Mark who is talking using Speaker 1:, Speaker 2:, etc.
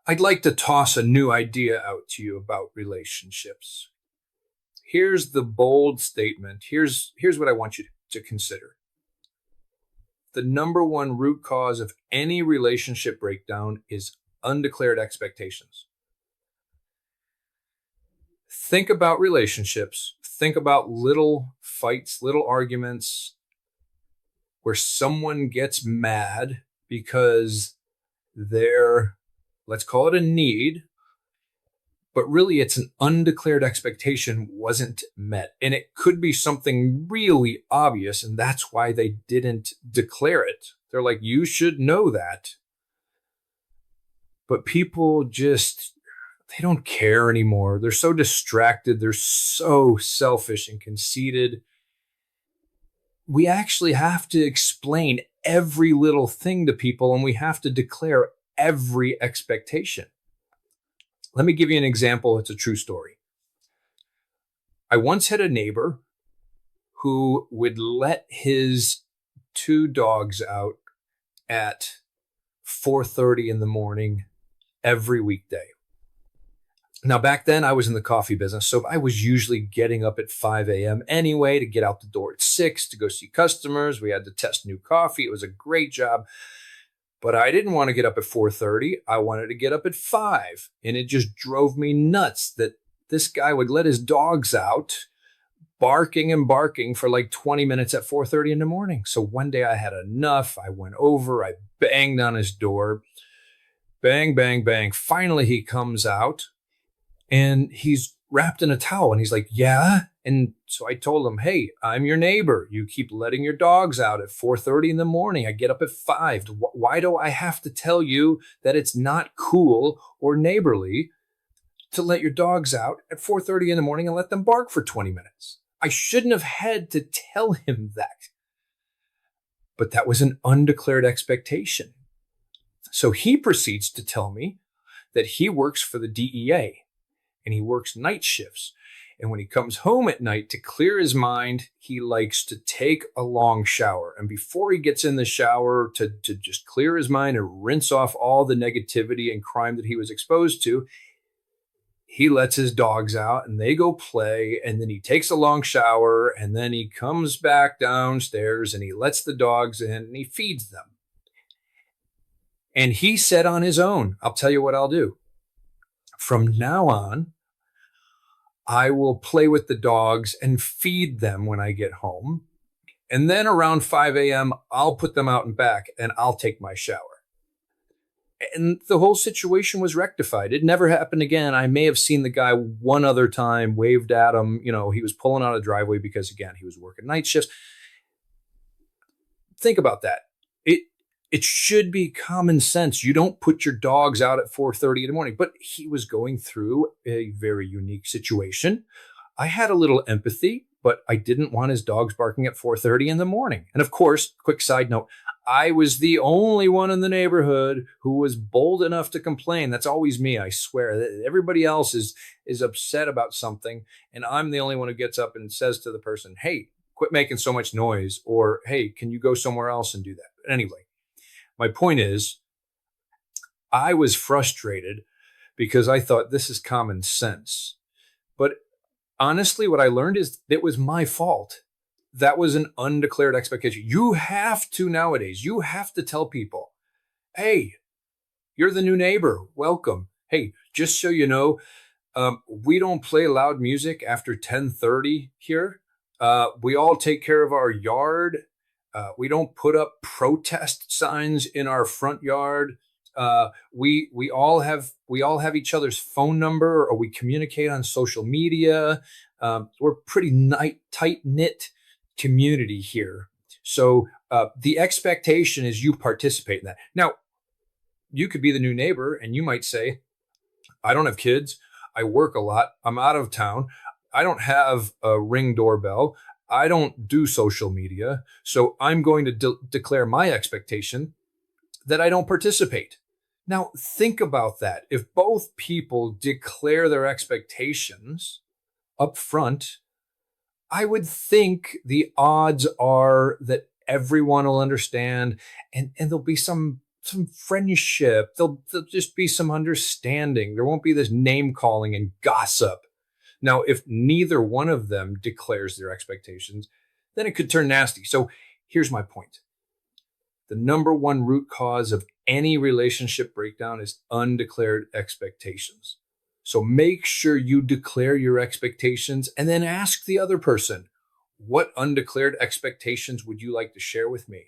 Speaker 1: I'd like to toss a new idea out to you about relationships. Here's the bold statement. Here's what I want you to consider. The number one root cause of any relationship breakdown is undeclared expectations. Think about relationships. Think about little fights, little arguments where someone gets mad because their, let's call it a need, but really it's an undeclared expectation wasn't met. And it could be something really obvious, and that's why they didn't declare it. They're like, you should know that. But people just, they don't care anymore. They're so distracted. They're so selfish and conceited. We actually have to explain every little thing to people, and we have to declare every expectation. Let me give you an example. It's a true story. I once had a neighbor who would let his two dogs out at 4:30 in the morning every weekday. Now, back then, I was in the coffee business, so I was usually getting up at 5 a.m. anyway to get out the door at 6 to go see customers. We had to test new coffee. It was a great job. But I didn't want to get up at 4:30. I wanted to get up at 5. And it just drove me nuts that this guy would let his dogs out barking and barking for like 20 minutes at 4:30 in the morning. So one day I had enough. I went over, I banged on his door. Bang, bang, bang. Finally, he comes out and he's wrapped in a towel. And he's like, yeah. And so I told him, hey, I'm your neighbor. You keep letting your dogs out at 4:30 in the morning. I get up at 5. Why do I have to tell you that it's not cool or neighborly to let your dogs out at 4:30 in the morning and let them bark for 20 minutes? I shouldn't have had to tell him that. But that was an undeclared expectation. So he proceeds to tell me that he works for the DEA and he works night shifts. And when he comes home at night to clear his mind, he likes to take a long shower. And before he gets in the shower to just clear his mind and rinse off all the negativity and crime that he was exposed to, he lets his dogs out and they go play. And then he takes a long shower and then he comes back downstairs and he lets the dogs in and he feeds them. And he said on his own, I'll tell you what I'll do. From now on, I will play with the dogs and feed them when I get home. And then around 5 a.m., I'll put them out and back and I'll take my shower. And the whole situation was rectified. It never happened again. I may have seen the guy one other time, waved at him. You know, he was pulling out a driveway because, again, he was working night shifts. Think about that. It should be common sense. You don't put your dogs out at 4:30 in the morning. But he was going through a very unique situation. I had a little empathy, but I didn't want his dogs barking at 4:30 in the morning. And of course, quick side note, I was the only one in the neighborhood who was bold enough to complain. That's always me, I swear. Everybody else is upset about something, and I'm the only one who gets up and says to the person, hey, quit making so much noise, or hey, can you go somewhere else and do that? But anyway, my point is, I was frustrated because I thought this is common sense. But honestly, what I learned is it was my fault. That was an undeclared expectation. You have to nowadays, you have to tell people, hey, you're the new neighbor. Welcome. Hey, just so you know, we don't play loud music after 10:30 here. We all take care of our yard. We don't put up protest signs in our front yard. We all have each other's phone number, or we communicate on social media. We're pretty tight knit community here. So the expectation is you participate in that. Now, you could be the new neighbor and you might say, I don't have kids. I work a lot. I'm out of town. I don't have a Ring doorbell. I don't do social media. So I'm going to declare my expectation that I don't participate. Now, think about that. If both people declare their expectations up front, I would think the odds are that everyone will understand and there'll be some some friendship. There'll just be some understanding. There won't be this name calling and gossip. Now, if neither one of them declares their expectations, then it could turn nasty. So here's my point. The number one root cause of any relationship breakdown is undeclared expectations. So make sure you declare your expectations and then ask the other person, what undeclared expectations would you like to share with me?